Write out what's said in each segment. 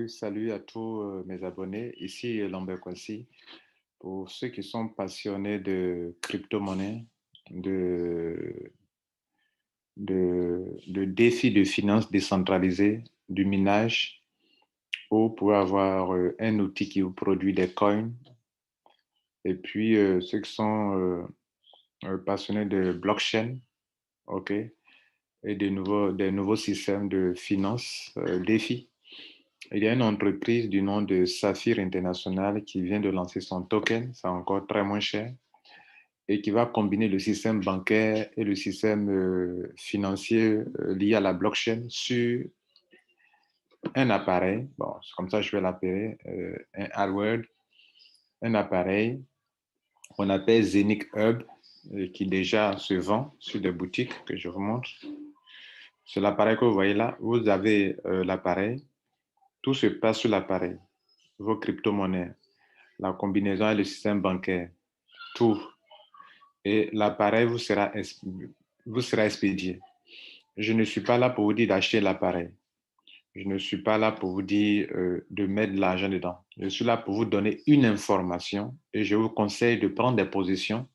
Salut à tous mes abonnés. Ici Lambert Kwasi. Pour ceux qui sont passionnés de crypto-monnaie, de, de défis de finances décentralisées, du minage, ou pour avoir un outil qui vous produit des coins. Et puis ceux qui sont passionnés de blockchain, OK, et des nouveaux systèmes de finances, défis. Il y a une entreprise du nom de Saphir International qui vient de lancer son token, c'est encore très moins cher, et qui va combiner le système bancaire et le système financier lié à la blockchain sur un appareil. Bon, c'est comme ça que je vais l'appeler, un hardware, un appareil qu'on appelle Zenith Hub, qui déjà se vend sur des boutiques que je vous montre. C'est l'appareil que vous voyez là. Vous avez l'appareil, tout se passe sur l'appareil, vos crypto-monnaies, la combinaison avec le système bancaire, tout. Et l'appareil vous sera expédié. Je ne suis pas là pour vous dire d'acheter l'appareil. Je ne suis pas là pour vous dire de mettre de l'argent dedans. Je suis là pour vous donner une information et je vous conseille de prendre des positions.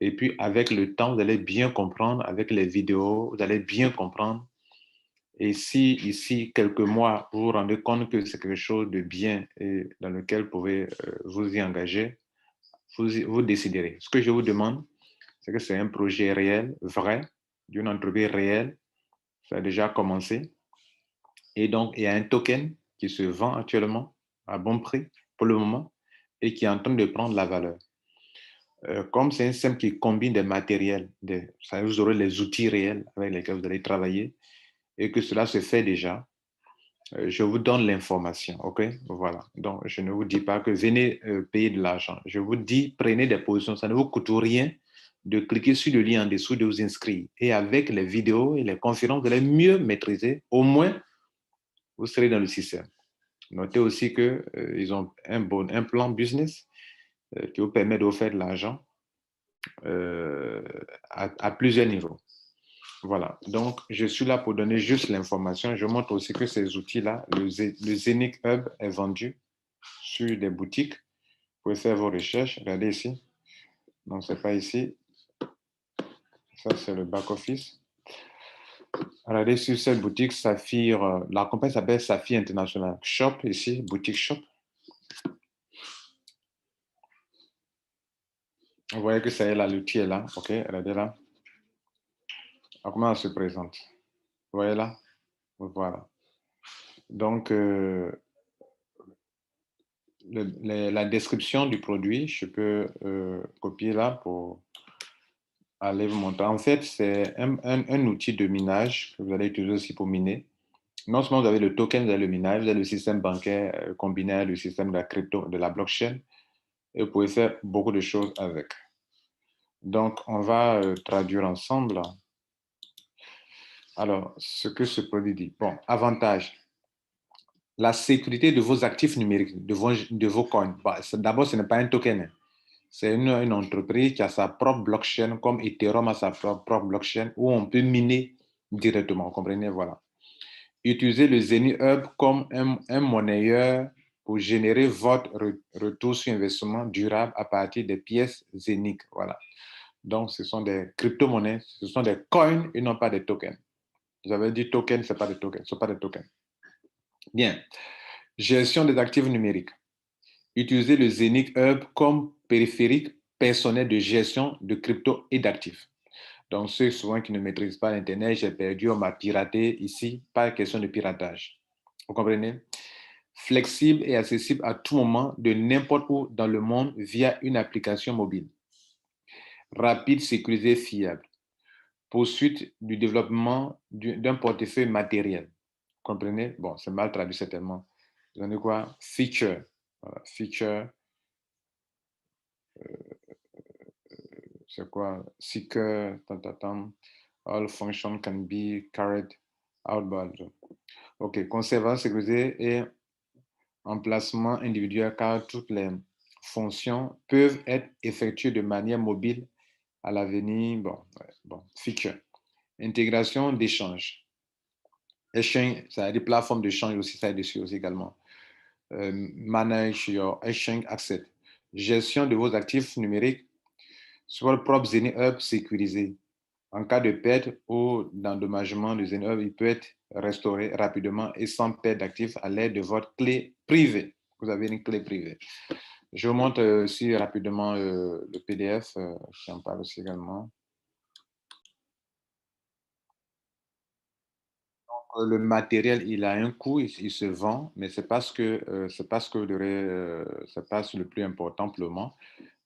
Et puis, avec le temps, vous allez bien comprendre, avec les vidéos, vous allez bien comprendre. Et si ici, quelques mois, vous vous rendez compte que c'est quelque chose de bien et dans lequel vous pouvez vous y engager, vous déciderez. Ce que je vous demande, c'est que c'est un projet réel, vrai, d'une entreprise réelle. Ça a déjà commencé. Et donc, il y a un token qui se vend actuellement à bon prix pour le moment et qui est en train de prendre la valeur. Comme c'est un système qui combine des matériels, vous aurez les outils réels avec lesquels vous allez travailler et que cela se fait déjà, je vous donne l'information, OK? Voilà. Donc, je ne vous dis pas que venez payer de l'argent. Je vous dis, prenez des positions. Ça ne vous coûte rien de cliquer sur le lien en dessous, de vous inscrire. Et avec les vidéos et les conférences, vous allez mieux maîtriser. Au moins, vous serez dans le système. Notez aussi qu'ils ont un plan business qui vous permet de vous faire de l'argent euh, à plusieurs niveaux. Voilà, donc je suis là pour donner juste l'information. Je montre aussi que ces outils-là, le Zenith Hub est vendu sur des boutiques. Vous pouvez faire vos recherches. Regardez ici. Non, c'est pas ici. Ça, c'est le back-office. Regardez sur cette boutique Saphir. La compagnie s'appelle Saphir International Shop, ici, boutique shop. Vous voyez que ça y est là, l'outil est là. OK, regardez là. Alors, comment elle se présente? Vous voyez là? Voilà. Donc, la description du produit, je peux copier là pour aller vous montrer. En fait, c'est un outil de minage que vous allez utiliser aussi pour miner. Non seulement vous avez le token, vous avez le minage, vous avez le système bancaire combiné avec le système de la crypto, de la blockchain, et vous pouvez faire beaucoup de choses avec. Donc, on va traduire ensemble. Alors, ce que ce produit dit. Bon, avantage. La sécurité de vos actifs numériques, de vos coins. Bah, d'abord, ce n'est pas un token, hein. C'est une entreprise qui a sa propre blockchain, comme Ethereum a sa propre blockchain, où on peut miner directement. Vous comprenez? Voilà. Utilisez le Zenith Hub comme un monnayeur pour générer votre retour sur investissement durable à partir des pièces Zenith. Voilà. Donc, ce sont des crypto-monnaies, ce sont des coins et non pas des tokens. Vous avez dit tokens, ce n'est pas des tokens, ce ne sont pas des tokens. Bien. Gestion des actifs numériques. Utilisez le Zenith Hub comme périphérique personnel de gestion de crypto et d'actifs. Donc, ceux souvent qui ne maîtrisent pas l'Internet, j'ai perdu, on m'a piraté ici, pas question de piratage. Vous comprenez? Flexible et accessible à tout moment, de n'importe où dans le monde via une application mobile. Rapide, sécurisé, fiable. Poursuite du développement d'un portefeuille matériel. Vous comprenez? Bon, c'est mal traduit certainement. Vous avez quoi? Feature. Voilà. Feature, c'est quoi? Seeker, all functions can be carried out by. OK, conservation sécurisé et emplacement individuel car toutes les fonctions peuvent être effectuées de manière mobile à l'avenir. Bon, ouais, bon, feature. Intégration d'échange. Exchange, ça a des plateformes d'échange aussi, ça est dessus aussi également. Manage your exchange asset. Gestion de vos actifs numériques sur votre propre Zenith Hub sécurisé. En cas de perte ou d'endommagement du Zenith Hub, il peut être restauré rapidement et sans perte d'actifs à l'aide de votre clé privée. Vous avez une clé privée. Je vous montre aussi rapidement le PDF. J'en parle aussi également. Le matériel, il a un coût, il se vend, mais c'est pas ce que c'est pas ce que c'est pas le plus important pour le moment.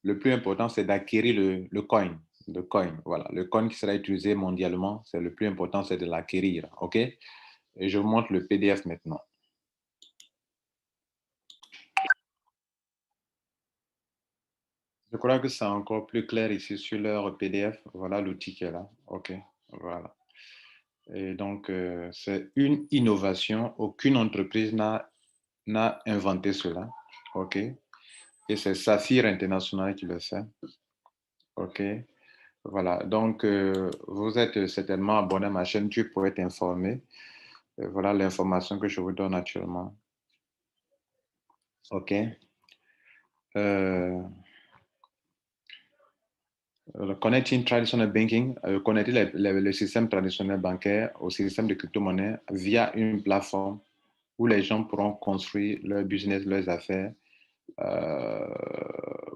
Le plus important, c'est d'acquérir le coin, le coin, voilà, le coin qui sera utilisé mondialement. C'est le plus important, c'est de l'acquérir, ok? Et je vous montre le PDF maintenant. Je crois que c'est encore plus clair ici sur leur PDF. Voilà l'outil qui est là, ok? Voilà. Et donc, c'est une innovation. Aucune entreprise n'a inventé cela, ok? Et c'est Saphir International qui le fait. OK. Voilà. Donc, vous êtes certainement abonné à ma chaîne YouTube pour être informé. Voilà l'information que je vous donne actuellement. OK. Euh, Connecting traditional banking, connecter le système traditionnel bancaire au système de crypto-monnaie via une plateforme où les gens pourront construire leur business, leurs affaires, euh,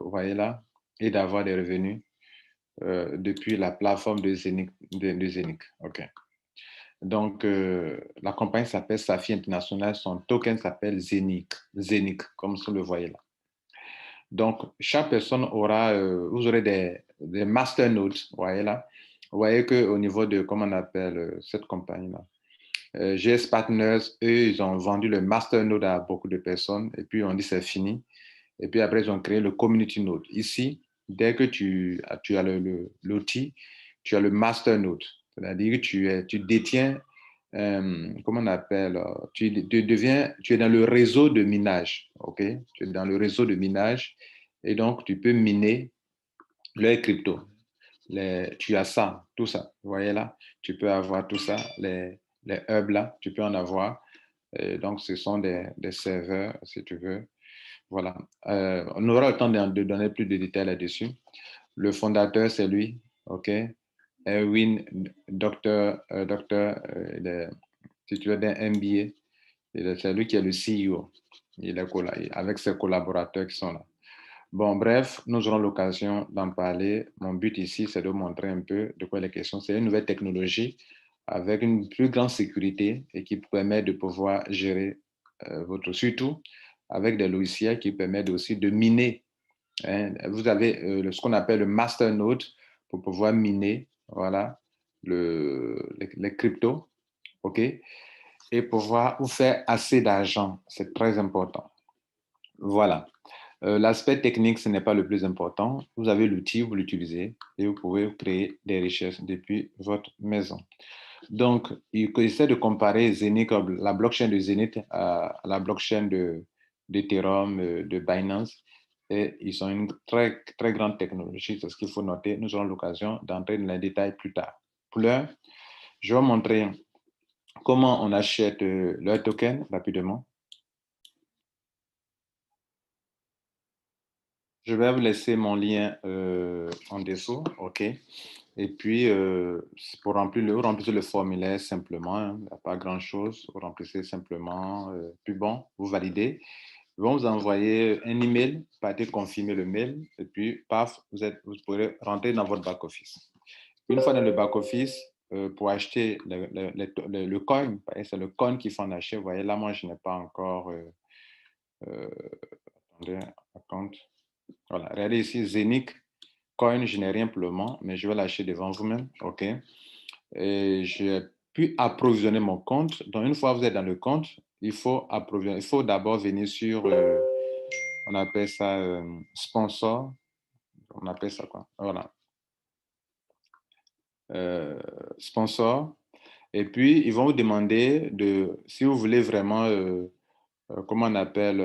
vous voyez là, et d'avoir des revenus depuis la plateforme de Zenith. De Zenith. OK. Donc, la compagnie s'appelle Safi International, son token s'appelle Zenith, Zenith, comme vous le voyez là. Donc, chaque personne aura, vous aurez des masternodes, vous voyez là. Vous voyez qu'au niveau de, comment on appelle cette compagnie-là, GS Partners, eux, ils ont vendu le masternode à beaucoup de personnes et puis on dit c'est fini. Et puis après, ils ont créé le community node. Ici, dès que tu as l'outil, tu as le master node. C'est-à-dire que tu détiens, comment on appelle, tu es dans le réseau de minage. OK? Tu es dans le réseau de minage et donc tu peux miner les cryptos. Tu as ça, tout ça. Vous voyez là? Tu peux avoir tout ça, les hubs là, tu peux en avoir. Et donc, ce sont des serveurs, si tu veux. Voilà. On aura le temps de donner plus de détails là-dessus. Le fondateur, c'est lui, OK? Erwin, docteur, il est titulaire d'un MBA. C'est lui qui est le CEO. Il est avec ses collaborateurs qui sont là. Bon, bref, nous aurons l'occasion d'en parler. Mon but ici, c'est de montrer un peu de quoi il est question. C'est une nouvelle technologie avec une plus grande sécurité et qui permet de pouvoir gérer votre, surtout avec des logiciels qui permettent aussi de miner. Hein. Vous avez ce qu'on appelle le master node pour pouvoir miner, voilà, les cryptos, OK? Et pouvoir vous faire assez d'argent. C'est très important. Voilà. L'aspect technique, ce n'est pas le plus important. Vous avez l'outil, vous l'utilisez et vous pouvez créer des richesses depuis votre maison. Donc, il essaie de comparer Zenith, la blockchain de Zenith à la blockchain d'Ethereum, de Binance. Et ils ont une très, très grande technologie, c'est ce qu'il faut noter. Nous aurons l'occasion d'entrer dans les détails plus tard. Pour l'heure, je vais vous montrer comment on achète leur token rapidement. Je vais vous laisser mon lien en dessous, OK? Et puis, pour vous remplissez le formulaire simplement, hein, il n'y a pas grand-chose, vous remplissez simplement, puis bon, vous validez. Ils vont vous envoyer un email, partez confirmer le mail, et puis, paf, vous pourrez rentrer dans votre back-office. Une fois dans le back-office, pour acheter le coin, c'est le coin qu'il faut en acheter. Vous voyez, là, moi, je n'ai pas encore, euh, attendez, account. Voilà, regardez ici, Zenith Coin, je n'ai rien pour le moment, mais je vais l'acheter devant vous-même, OK? Et j'ai pu approvisionner mon compte. Donc, une fois que vous êtes dans le compte, il faut approvisionner. Il faut d'abord venir sur, on appelle ça sponsor. On appelle ça quoi? Voilà. Euh, Sponsor. Et puis, ils vont vous demander si vous voulez vraiment, comment on appelle,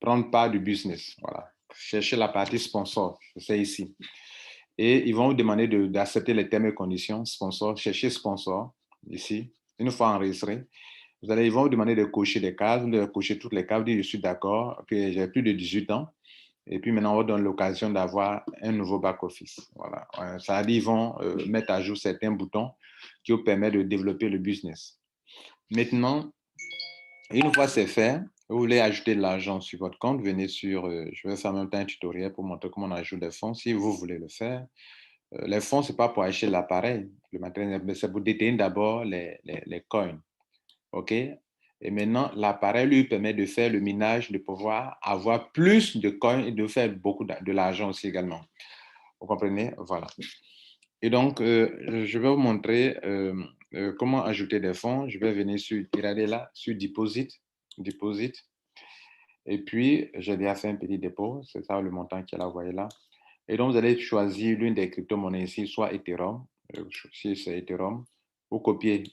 prendre part du business. Voilà. Cherchez la partie sponsor. C'est ici. Et ils vont vous demander d'accepter les termes et conditions. Sponsor, cherchez sponsor ici. Une fois enregistré, ils vont vous demander de cocher des cases, vous devez cocher toutes les cases, vous dites je suis d'accord, que j'ai plus de 18 ans. Et puis maintenant, on vous donne l'occasion d'avoir un nouveau back-office. Voilà. Ça veut dire qu'ils vont mettre à jour certains boutons qui vous permettent de développer le business. Maintenant, une fois c'est fait, vous voulez ajouter de l'argent sur votre compte, venez sur, je vais faire en même temps un tutoriel pour montrer comment on ajoute des fonds si vous voulez le faire. Les fonds, ce n'est pas pour acheter l'appareil, le matériel, mais c'est pour détenir d'abord les coins. OK? Et maintenant, l'appareil lui permet de faire le minage, de pouvoir avoir plus de coins et de faire beaucoup de l'argent aussi également. Vous comprenez? Voilà. Et donc, je vais vous montrer comment ajouter des fonds. Je vais venir sur, regardez là, sur Deposit. Deposit. Et puis, j'ai déjà fait un petit dépôt. C'est ça le montant qu'il y a là, vous voyez là. Et donc, vous allez choisir l'une des crypto-monnaies ici, soit Ethereum. Si c'est Ethereum, vous copiez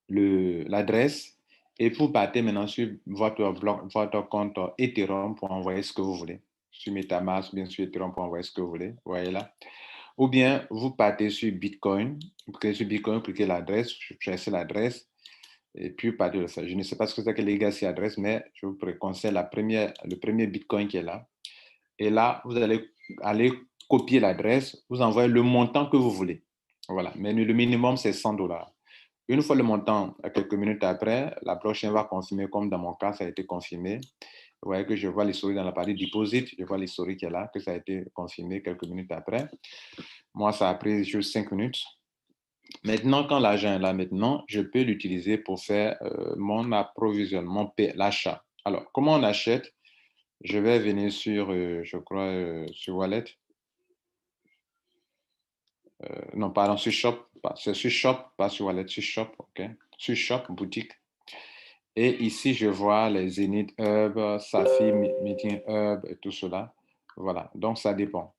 l'adresse et vous partez maintenant sur votre compte Ethereum pour envoyer ce que vous voulez. Sur MetaMask, bien sûr, Ethereum pour envoyer ce que vous voulez. Vous voyez là. Ou bien, vous partez sur Bitcoin. Vous cliquez sur Bitcoin, vous cliquez l'adresse, vous choisissez l'adresse. Et puis, partez le faire. Je ne sais pas ce que c'est que Legacy adresse, mais je vous conseille le premier Bitcoin qui est là. Et là, vous allez aller copier l'adresse, vous envoyez le montant que vous voulez. Voilà. Mais le minimum, c'est $100. Une fois le montant, quelques minutes après, la blockchain va confirmer, comme dans mon cas, ça a été confirmé. Vous voyez que je vois l'historique dans la partie deposit, je vois l'historique qui est là, que ça a été confirmé quelques minutes après. Moi, ça a pris juste 5 minutes. Maintenant, quand l'argent est là maintenant, je peux l'utiliser pour faire mon approvisionnement, l'achat. Alors, comment on achète? Je vais venir sur, je crois, sur Wallet. Non, pardon, sur Shop. C'est sur Shop, pas sur Wallet, sur Shop, OK? Sur Shop, boutique. Et ici, je vois les Zenith Hub, Safi, Meeting Hub et tout cela. Voilà, donc ça dépend.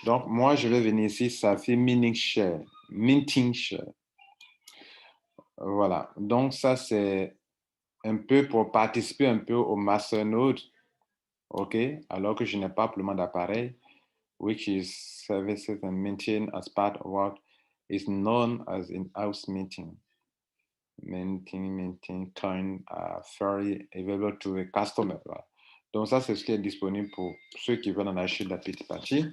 Donc, moi, je vais venir ici, Safi Minting Share. Minting Share. Voilà, donc ça, c'est un peu pour participer un peu au Masternode, OK? Alors que je n'ai pas pour le moment d'appareil, which is services and maintained as part of what is known as in-house meeting. Maintain coin fairly available to a customer. Voilà. Donc, ça, c'est ce qui est disponible pour ceux qui veulent en acheter de la petite partie.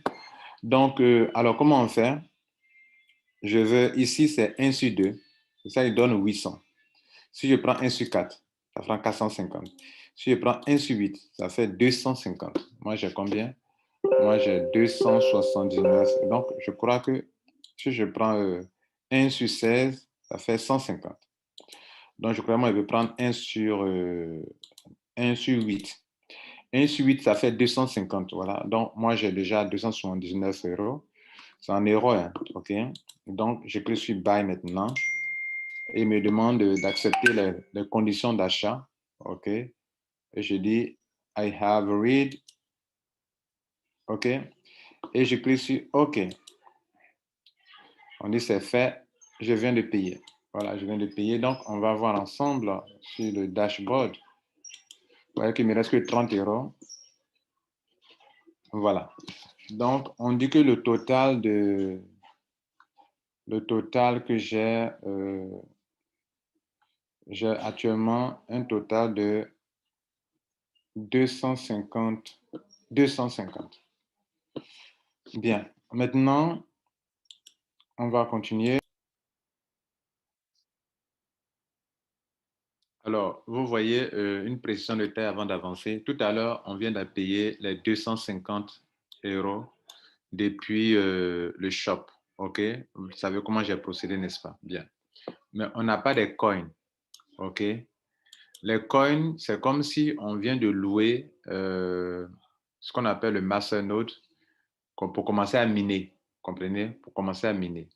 Donc, alors, comment on fait? Je veux, ici, c'est 1 sur 2. Ça, il donne 800. Si je prends 1 sur 4, ça fera 450. Si je prends 1 sur 8, ça fait 250. Moi, j'ai combien? Moi, j'ai 279. Donc, je crois que si je prends 1 sur 16, ça fait 150. Donc, je crois que moi, je vais prendre 1 sur 8. 1 sur 8, ça fait 250. Voilà. Donc, moi, j'ai déjà 279 euros. C'est en euros, hein, OK? Donc, je clique sur Buy maintenant et il me demande d'accepter les conditions d'achat. OK? Et je dis I have read. OK? Et je clique sur OK. On dit c'est fait. Je viens de payer. Voilà, je viens de payer. Donc, on va voir ensemble sur le dashboard. Vous voyez qu'il me reste que 30 euros. Voilà. Donc, on dit que le total que j'ai actuellement un total de 250. Bien. Maintenant, on va continuer. Alors, vous voyez une précision de taille avant d'avancer. Tout à l'heure, on vient de payer les 250 euros depuis le shop. OK? Vous savez comment j'ai procédé, n'est-ce pas? Bien. Mais on n'a pas de coins. OK? Les coins, c'est comme si on vient de louer ce qu'on appelle le masternode pour commencer à miner. Comprenez? Pour commencer à miner.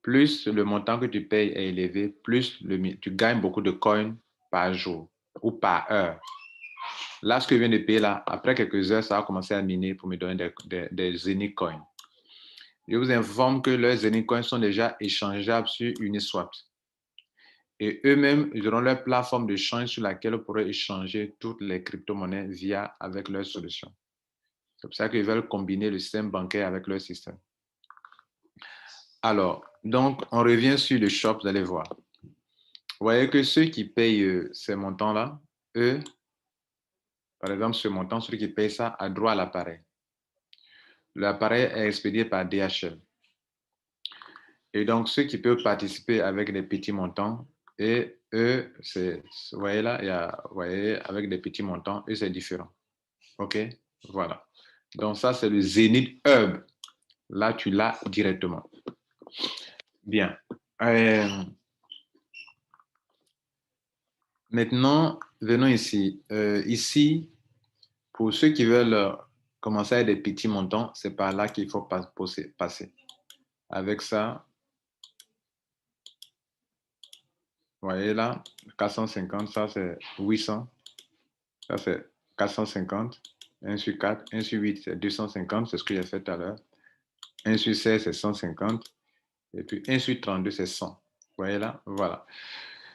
Plus le montant que tu payes est élevé, plus tu gagnes beaucoup de coins par jour ou par heure. Là, ce que je viens de payer là, après quelques heures, ça va commencer à miner pour me donner des Zenith coins. Je vous informe que leurs Zenith coins sont déjà échangeables sur Uniswap. Et eux-mêmes, ils auront leur plateforme de change sur laquelle vous pourrez échanger toutes les crypto-monnaies avec leur solution. C'est pour ça qu'ils veulent combiner le système bancaire avec leur système. Alors, donc, on revient sur le shop, vous allez voir. Vous voyez que ceux qui payent ces montants-là, eux, par exemple, ce montant, celui qui paye ça a droit à l'appareil. L'appareil est expédié par DHL. Et donc, ceux qui peuvent participer avec des petits montants, et eux, vous voyez là, vous voyez, avec des petits montants, eux, c'est différent. OK? Voilà. Donc, ça, c'est le Zenith Hub. Là, tu l'as directement. Bien. Maintenant, venons ici. Ici, pour ceux qui veulent commencer avec des petits montants, c'est par là qu'il faut passer. Avec ça, vous voyez là, 450, ça c'est 800, ça c'est 450, 1 sur 4, 1 sur 8 c'est 250, c'est ce que j'ai fait tout à l'heure. 1 sur 16 c'est 150, et puis 1 sur 32 c'est 100. Vous voyez là, voilà.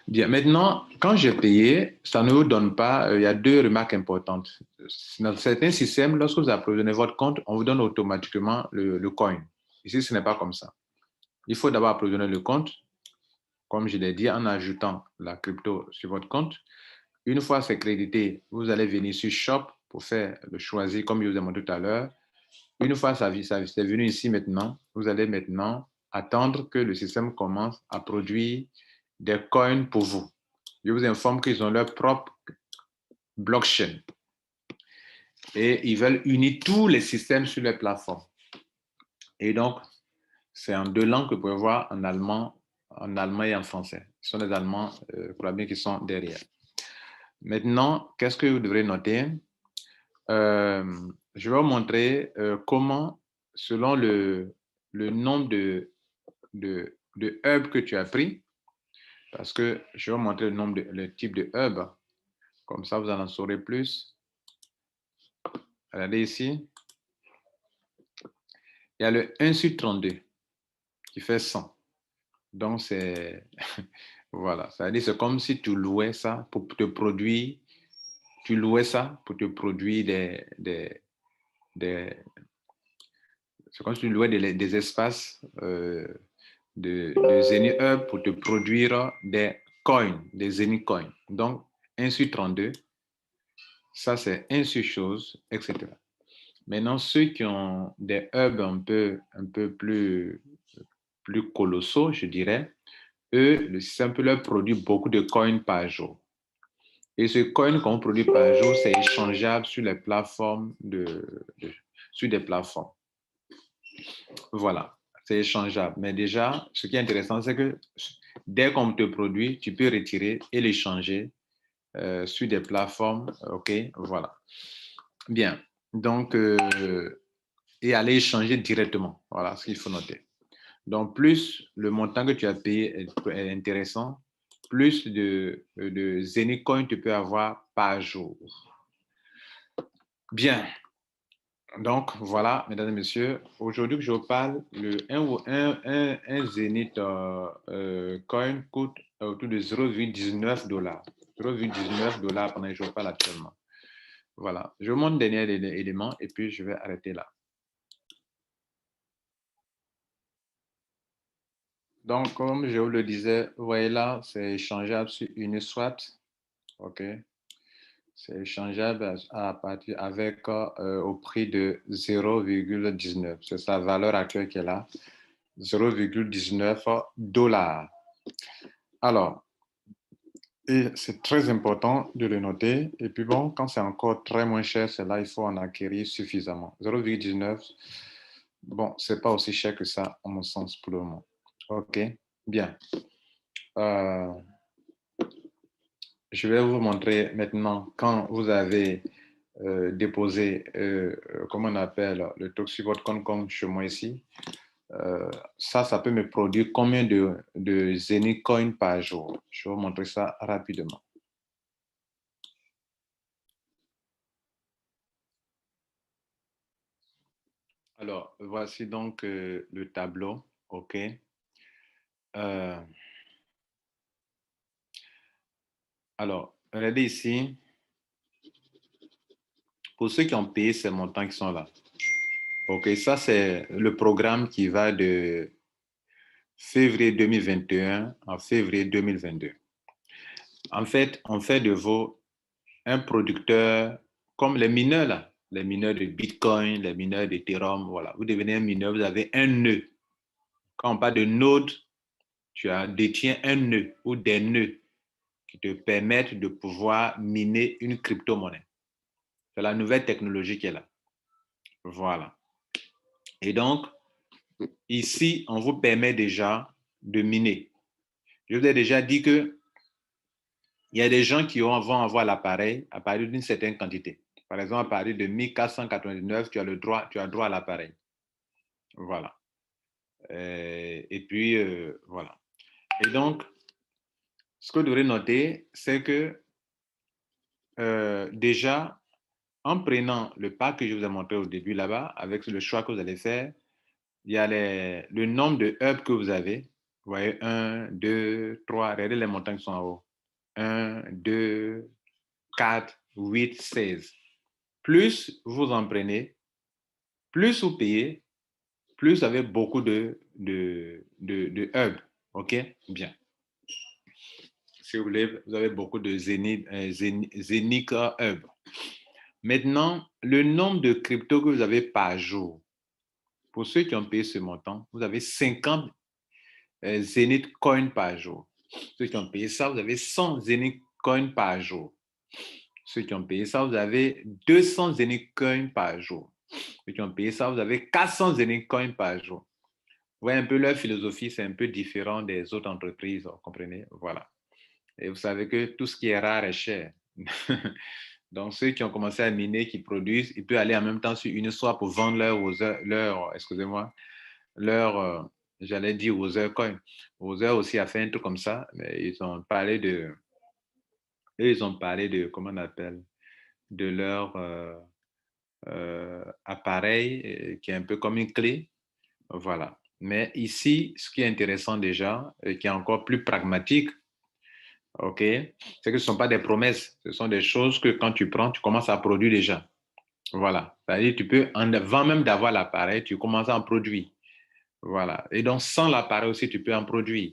Bien, maintenant, quand j'ai payé, ça ne vous donne pas, il y a deux remarques importantes. Dans certains systèmes, lorsque vous approvisionnez votre compte, on vous donne automatiquement le coin. Ici, ce n'est pas comme ça. Il faut d'abord approvisionner le compte, comme je l'ai dit, en ajoutant la crypto sur votre compte. Une fois c'est crédité, vous allez venir sur Shop pour faire le choisir, comme je vous ai montré tout à l'heure. Une fois ça c'est venu ici maintenant, vous allez maintenant attendre que le système commence à produire des coins pour vous. Je vous informe qu'ils ont leur propre blockchain et ils veulent unir tous les systèmes sur les plateformes. Et donc, c'est en deux langues que vous pouvez voir, en allemand et en français. Ce sont les Allemands, qui sont derrière. Maintenant, qu'est-ce que vous devrez noter? Je vais vous montrer comment, selon le nombre de hubs que tu as pris, parce que je vais vous montrer le type de hub, comme ça vous en saurez plus. Regardez ici, il y a le 1 sur 32 qui fait 100. Donc, c'est voilà, c'est-à-dire c'est comme si tu louais ça pour te produire, tu louais ça pour te produire c'est comme si tu louais des espaces de Zenith Hub pour te produire des coins, des Zenith Coins. Donc, 1 sur 32, ça c'est 1 sur chose, etc. Maintenant, ceux qui ont des hubs un peu plus colossaux, je dirais, eux, le système peut leur produire beaucoup de coins par jour. Et ce coin qu'on produit par jour, c'est échangeable sur les plateformes sur des plateformes. Voilà, c'est échangeable. Mais déjà, ce qui est intéressant, c'est que dès qu'on te produit, tu peux retirer et l'échanger sur des plateformes. OK, voilà. Bien. Donc, et aller échanger directement. Voilà ce qu'il faut noter. Donc, plus le montant que tu as payé est intéressant, plus de Zenith Coin tu peux avoir par jour. Bien. Donc, voilà, mesdames et messieurs, aujourd'hui que je vous parle, un Zenith Coin coûte autour de 0,19 $. 0,19 $ pendant que je vous parle actuellement. Voilà, je vous montre le dernier élément et puis je vais arrêter là. Donc, comme je vous le disais, vous voyez là, c'est échangeable sur Uniswap. OK. C'est échangeable à partir avec au prix de 0,19. C'est sa valeur actuelle qui est là. 0,19 $. Alors, et c'est très important de le noter. Et puis bon, quand c'est encore très moins cher, c'est là il faut en acquérir suffisamment. 0,19, bon, c'est pas aussi cher que ça, à mon sens, pour le moment. OK, bien. Je vais vous montrer maintenant quand vous avez déposé, comment on appelle, le truc sur votre compte comme chez moi ici. Ça peut me produire combien de Zenith Coin par jour. Je vais vous montrer ça rapidement. Alors, voici donc le tableau. OK. Alors, regardez ici. Pour ceux qui ont payé ces montants qui sont là. OK, ça c'est le programme qui va de février 2021 en février 2022. En fait, on fait de vous un producteur comme les mineurs là, les mineurs de Bitcoin, les mineurs d'Ethereum, voilà. Vous devenez un mineur, vous avez un nœud. Quand on parle de node, tu détiens un nœud ou des nœuds qui te permettent de pouvoir miner une crypto-monnaie. C'est la nouvelle technologie qui est là. Voilà. Et donc, ici, on vous permet déjà de miner. Je vous ai déjà dit que il y a des gens qui vont avoir l'appareil à partir d'une certaine quantité. Par exemple, à partir de 1499, tu as droit à l'appareil. Voilà. Et puis, voilà. Et donc, ce que vous devrez noter, c'est que déjà, en prenant le pack que je vous ai montré au début là-bas, avec le choix que vous allez faire, il y a le nombre de hubs que vous avez. Vous voyez, 1, 2, 3, regardez les montants qui sont en haut. 1, 2, 4, 8, 16. Plus vous en prenez, plus vous payez, plus vous avez beaucoup de hubs. OK? Bien. Si vous voulez, vous avez beaucoup de Zenic hubs. Maintenant, le nombre de cryptos que vous avez par jour, pour ceux qui ont payé ce montant, vous avez 50 Zenith Coin par jour. Ceux qui ont payé ça, vous avez 100 Zenith Coin par jour. Ceux qui ont payé ça, vous avez 200 Zenith Coin par jour. Ceux qui ont payé ça, vous avez 400 Zenith Coin par jour. Vous voyez un peu leur philosophie, c'est un peu différent des autres entreprises, vous comprenez? Voilà. Et vous savez que tout ce qui est rare est cher. Donc, ceux qui ont commencé à miner, qui produisent, ils peuvent aller en même temps sur une soit pour vendre j'allais dire Other Coin. Other aussi a fait un truc comme ça, mais ils ont parlé comment on appelle, de leur appareil qui est un peu comme une clé. Voilà. Mais ici, ce qui est intéressant déjà, et qui est encore plus pragmatique, OK, c'est que ce ne sont pas des promesses, ce sont des choses que quand tu prends, tu commences à produire déjà. Voilà. C'est-à-dire, tu peux, avant même d'avoir l'appareil, tu commences à en produire. Voilà. Et donc, sans l'appareil aussi, tu peux en produire.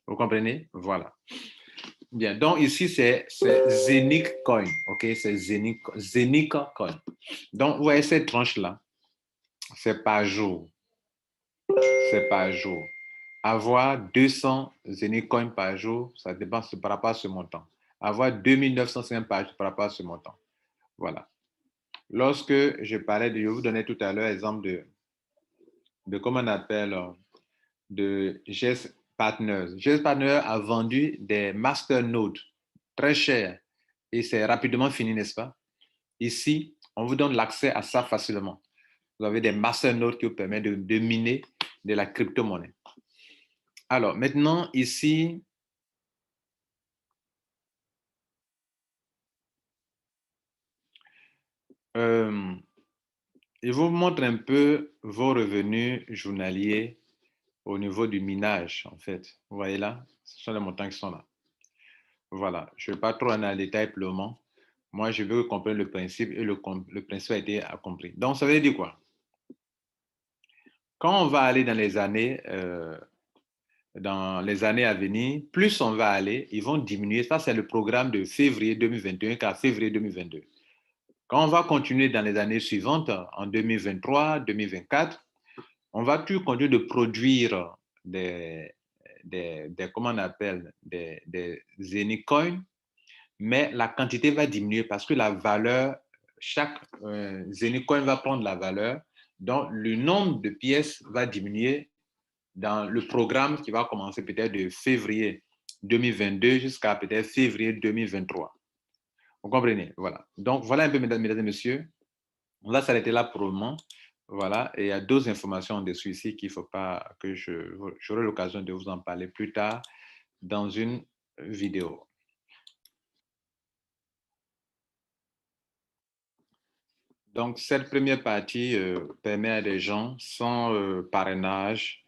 Vous comprenez? Voilà. Bien. Donc, ici, c'est Zenic Coin. OK? C'est Zenic Coin. Donc, vous voyez cette tranche-là, c'est par jour. C'est par jour. Avoir 200 Zenic Coin par jour, ça dépend par rapport à ce montant. Avoir 2950 par jour par rapport à ce montant. Voilà. Lorsque je parlais je vous donnais tout à l'heure l'exemple de comment on appelle, de GS Partners. GS Partners a vendu des masternodes très chers et c'est rapidement fini, n'est-ce pas? Ici, on vous donne l'accès à ça facilement. Vous avez des masternodes qui vous permettent de miner de la crypto-monnaie. Alors, maintenant, ici, je vous montre un peu vos revenus journaliers au niveau du minage, en fait. Vous voyez là, ce sont les montants qui sont là. Voilà, je ne vais pas trop en détail pour le moment. Moi, je veux comprendre le principe et le principe a été compris. Donc, ça veut dire quoi? Quand on va aller dans les années à venir, plus on va aller, ils vont diminuer. Ça, c'est le programme de février 2021 qu'à février 2022. Quand on va continuer dans les années suivantes, en 2023, 2024, on va toujours continuer de produire comment on appelle, des Zenicoins, mais la quantité va diminuer parce que la valeur, chaque Zenicoin va prendre la valeur, donc le nombre de pièces va diminuer dans le programme qui va commencer peut-être de février 2022 jusqu'à peut-être février 2023. Vous comprenez? Voilà. Donc, voilà un peu, mesdames et messieurs. On va s'arrêter là pour le moment. Voilà. Et il y a d'autres informations en dessous ici qu'il ne faut pas que j'aurai l'occasion de vous en parler plus tard dans une vidéo. Donc, cette première partie permet à des gens sans parrainage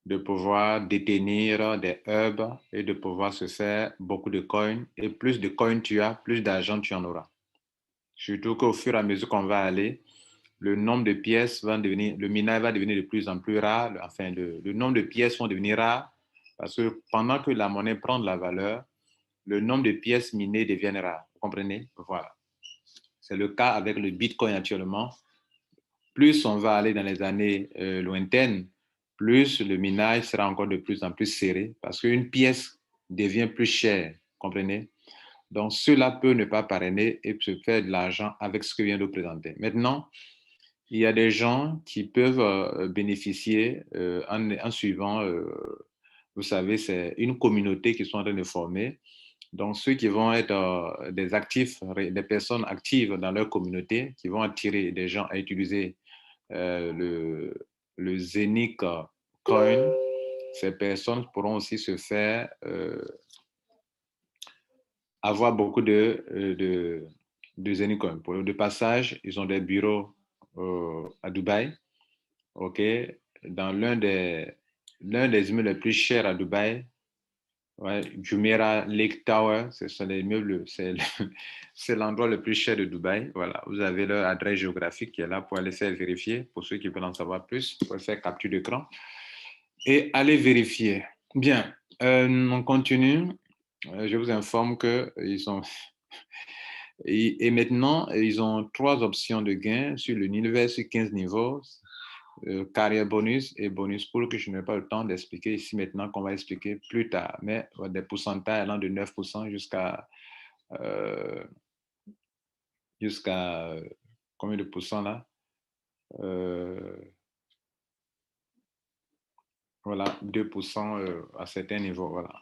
de pouvoir détenir des hubs et de pouvoir se faire beaucoup de coins. Et plus de coins tu as, plus d'argent tu en auras. Surtout qu'au fur et à mesure qu'on va aller, le nombre de pièces va devenir, le minage va devenir de plus en plus rare. Enfin, le nombre de pièces vont devenir rares Parce que pendant que la monnaie prend de la valeur, le nombre de pièces minées devient rare. Vous comprenez? Voilà. C'est le cas avec le Bitcoin actuellement. Plus on va aller dans les années lointaines, plus le minage sera encore de plus en plus serré parce qu'une pièce devient plus chère. Vous comprenez? Donc, cela peut ne pas parrainer et se faire de l'argent avec ce que vient de présenter. Maintenant, il y a des gens qui peuvent bénéficier en suivant, vous savez, c'est une communauté qui sont en train de former. Donc, ceux qui vont être des actifs, des personnes actives dans leur communauté, qui vont attirer des gens à utiliser le Zenic Coin, ces personnes pourront aussi se faire avoir beaucoup de Zenic Coin. Pour le passage, ils ont des bureaux à Dubaï, ok, dans l'un des immeubles les plus chers à Dubaï. Ouais, Jumeirah Lake Tower, ce sont les immeubles, c'est l'endroit le plus cher de Dubaï. Voilà, vous avez leur adresse géographique qui est là pour aller faire vérifier. Pour ceux qui veulent en savoir plus, vous pouvez faire capture d'écran et aller vérifier. Bien, on continue. Je vous informe qu'ils ont et maintenant ils ont 3 options de gain sur le niveau sur 15 niveaux. Carrière bonus et bonus pool que je n'ai pas le temps d'expliquer ici maintenant, qu'on va expliquer plus tard, mais des pourcentages allant de 9% jusqu'à combien de pourcents là? Voilà, 2% à certains niveaux, voilà.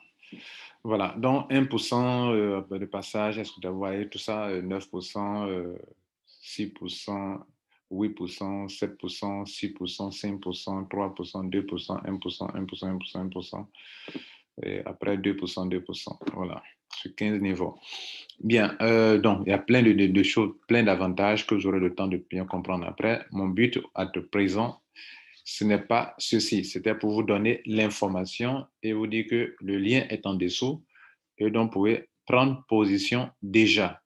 Voilà, donc 1% de passage, est-ce que vous voyez tout ça, 9%, 6%, 8%, 7%, 6%, 5%, 3%, 2%, 1%, 1%, 1%, 1%, et après 2%, 2%, voilà, sur 15 niveaux. Bien, donc il y a plein de choses, plein d'avantages que j'aurai le temps de bien comprendre après. Mon but à présent, ce n'est pas ceci, c'était pour vous donner l'information et vous dire que le lien est en dessous et donc vous pouvez prendre position déjà.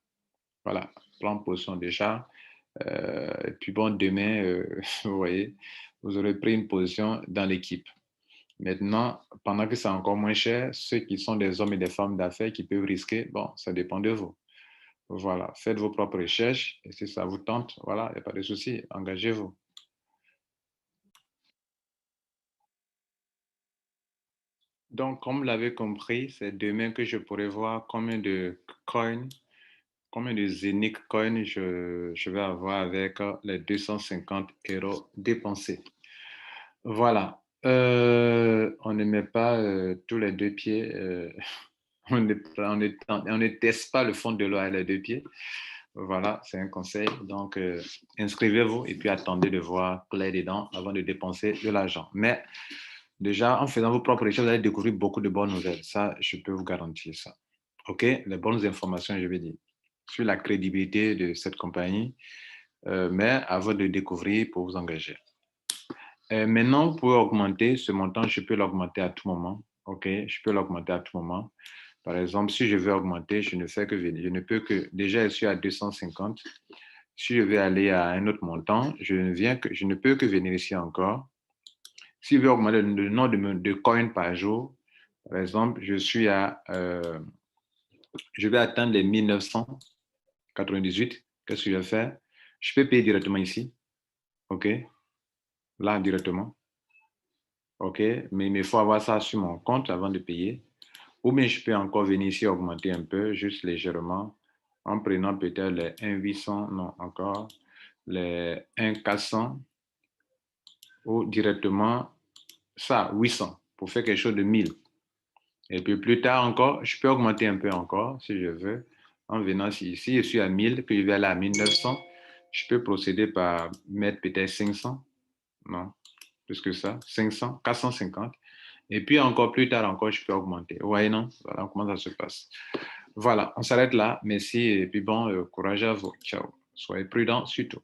Voilà, prendre position déjà. Et puis bon, demain, vous voyez, vous aurez pris une position dans l'équipe. Maintenant, pendant que c'est encore moins cher, ceux qui sont des hommes et des femmes d'affaires qui peuvent risquer, bon, ça dépend de vous. Voilà, faites vos propres recherches et si ça vous tente, voilà, il n'y a pas de souci, engagez-vous. Donc, comme vous l'avez compris, c'est demain que je pourrai voir combien de coins, combien de Zenic coins je vais avoir avec les 250 euros dépensés. Voilà. On ne met pas tous les 2 pieds, on ne teste pas le fond de l'eau à les 2 pieds. Voilà, c'est un conseil. Donc, inscrivez-vous et puis attendez de voir clair dedans avant de dépenser de l'argent. Mais déjà, en faisant vos propres recherches, vous allez découvrir beaucoup de bonnes nouvelles. Ça, je peux vous garantir ça. OK? Les bonnes informations, je vais dire, sur la crédibilité de cette compagnie, mais à vous de découvrir pour vous engager. Maintenant, vous pouvez augmenter ce montant, je peux l'augmenter à tout moment. OK? Je peux l'augmenter à tout moment. Par exemple, si je veux augmenter, je ne fais que venir. Je ne peux que, déjà, je suis à 250. Si je vais aller à un autre montant, je ne peux que venir ici encore. Si je veux augmenter le nombre de coins par jour, par exemple, je vais atteindre les 1998. Qu'est-ce que je vais faire? Je peux payer directement ici. OK? Là, directement. OK? Mais il me faut avoir ça sur mon compte avant de payer. Ou bien je peux encore venir ici augmenter un peu, juste légèrement, en prenant peut-être les 1,800, non, encore, les 1,400 ou directement ça, 800, pour faire quelque chose de 1000. Et puis plus tard encore, je peux augmenter un peu encore, si je veux, en venant ici. Si je suis à 1000, que je vais aller à 1900, je peux procéder par mettre peut-être 500, non, plus que ça, 500, 450. Et puis encore plus tard encore, je peux augmenter. Vous voyez, non? Voilà comment ça se passe. Voilà, on s'arrête là. Merci et puis bon, courage à vous. Ciao. Soyez prudents surtout.